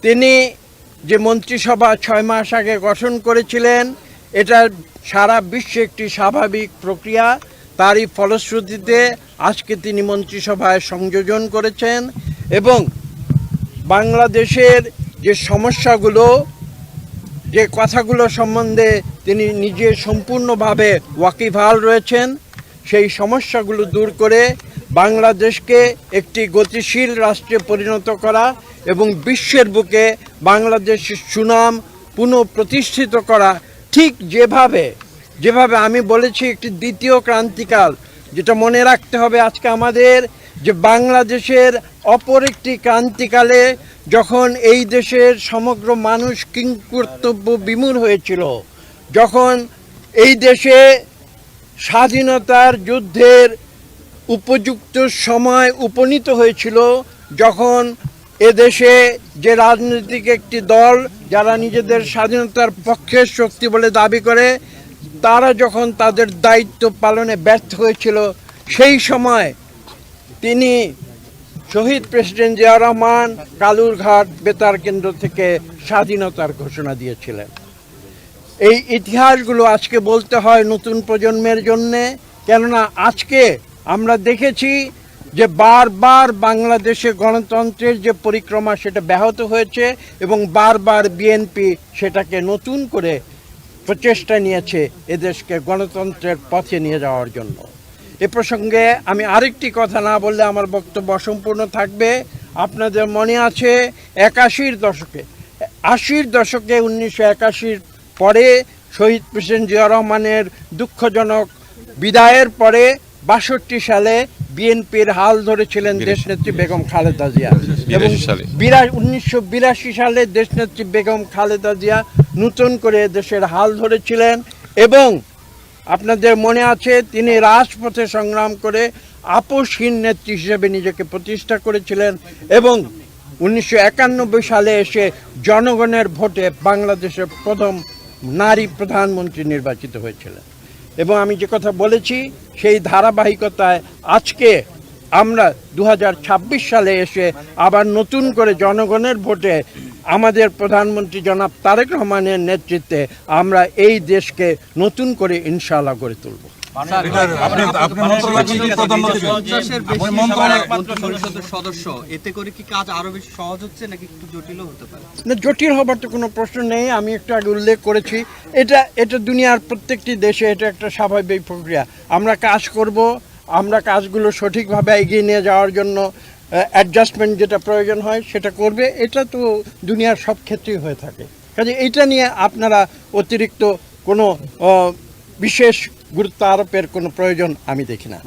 তিনি যে মন্ত্রিসভা 6 মাস আগে গঠন করেছিলেন, এটা সারা বিশ্বে একটি স্বাভাবিক প্রক্রিয়া। তারই ফলশ্রুতিতে আজকে তিনি মন্ত্রিসভায় সংযোজন করেছেন এবং বাংলাদেশের যে সমস্যাগুলো, যে কথাগুলো সম্বন্ধে তিনি নিজে সম্পূর্ণভাবে ওয়াকিবহাল রয়েছেন, সেই সমস্যাগুলো দূর করে বাংলাদেশকে একটি গতিশীল রাষ্ট্রে পরিণত করা এবং বিশ্বের বুকে বাংলাদেশের সুনাম পুনঃপ্রতিষ্ঠিত করা। ঠিক যেভাবে আমি বলেছি একটি দ্বিতীয় ক্রান্তিকাল, যেটা মনে রাখতে হবে আজকে আমাদের, যে বাংলাদেশের অপর একটি ক্রান্তিকালে যখন এই দেশের সমগ্র মানুষ কিংকর্তব্য বিমূঢ় হয়েছিল, যখন এই দেশে স্বাধীনতার যুদ্ধের উপযুক্ত সময় উপনীত হয়েছিল, যখন এদেশে যে রাজনৈতিক একটি দল যারা নিজেদের স্বাধীনতার পক্ষের শক্তি বলে দাবি করে, তারা যখন তাদের দায়িত্ব পালনে ব্যর্থ হয়েছিল, সেই সময় তিনি শহীদ প্রেসিডেন্ট জিয়াউর রহমান কালুরঘাট বেতার কেন্দ্র থেকে স্বাধীনতার ঘোষণা দিয়েছিলেন। এই ইতিহাসগুলো আজকে বলতে হয় নতুন প্রজন্মের জন্যে, কেননা আজকে আমরা দেখেছি যে বারবার বাংলাদেশে গণতন্ত্রের যে পরিক্রমা সেটা ব্যাহত হয়েছে এবং বারবার বিএনপি সেটাকে নতুন করে প্রচেষ্টা নিয়েছে এদেশকে গণতন্ত্রের পথে নিয়ে যাওয়ার জন্য। এ প্রসঙ্গে আমি আরেকটি কথা না বললে আমার বক্তব্য অসম্পূর্ণ থাকবে। আপনাদের মনে আছে 81-র দশকে 1981-র পরে শহীদ প্রেসিডেন্ট জিয়াউর রহমানের দুঃখজনক বিদায়ের পরে 62 সালে বিএনপির হাল ধরেছিলেন দেশনেত্রী বেগম খালেদা জিয়া এবং 1982 সালে দেশনেত্রী বেগম খালেদা জিয়া নতুন করে দেশের হাল ধরেছিলেন এবং আপনাদের মনে আছে তিনি রাজপথে সংগ্রাম করে আপোষহীন নেত্রী হিসেবে নিজেকে প্রতিষ্ঠা করেছিলেন এবং 1991 সালে এসে জনগণের ভোটে বাংলাদেশের প্রথম নারী প্রধানমন্ত্রী নির্বাচিত হয়েছিলেন। এবং আমি যে কথা বলেছি সেই ধারাবাহিকতায় আজকে আমরা 2026 সালে এসে আবার নতুন করে জনগণের ভোটে আমাদের প্রধানমন্ত্রী জনাব তারেক রহমানের নেতৃত্বে আমরা এই দেশকে নতুন করে ইনশাআল্লাহ গড়ে তুলব। সদস্য এতে করে কি কাজ আরো বেশি সহজ হচ্ছে নাকি একটু জটিল হতে পারে? না, জটিল হবার তো কোনো প্রশ্ন নেই। আমি একটু আগে উল্লেখ করেছি এটা দুনিয়ার প্রত্যেকটি দেশে এটা একটা স্বাভাবিক প্রক্রিয়া। আমরা কাজ করব, আমরা কাজগুলো সঠিকভাবে এগিয়ে নিয়ে যাওয়ার জন্য অ্যাডজাস্টমেন্ট যেটা প্রয়োজন হয় সেটা করবে। এটা তো দুনিয়ার সব ক্ষেত্রেই হয়ে থাকে। কাজে এইটা নিয়ে আপনারা অতিরিক্ত কোনো বিশেষ গুরুত্ব আরোপের কোনো প্রয়োজন আমি দেখি না।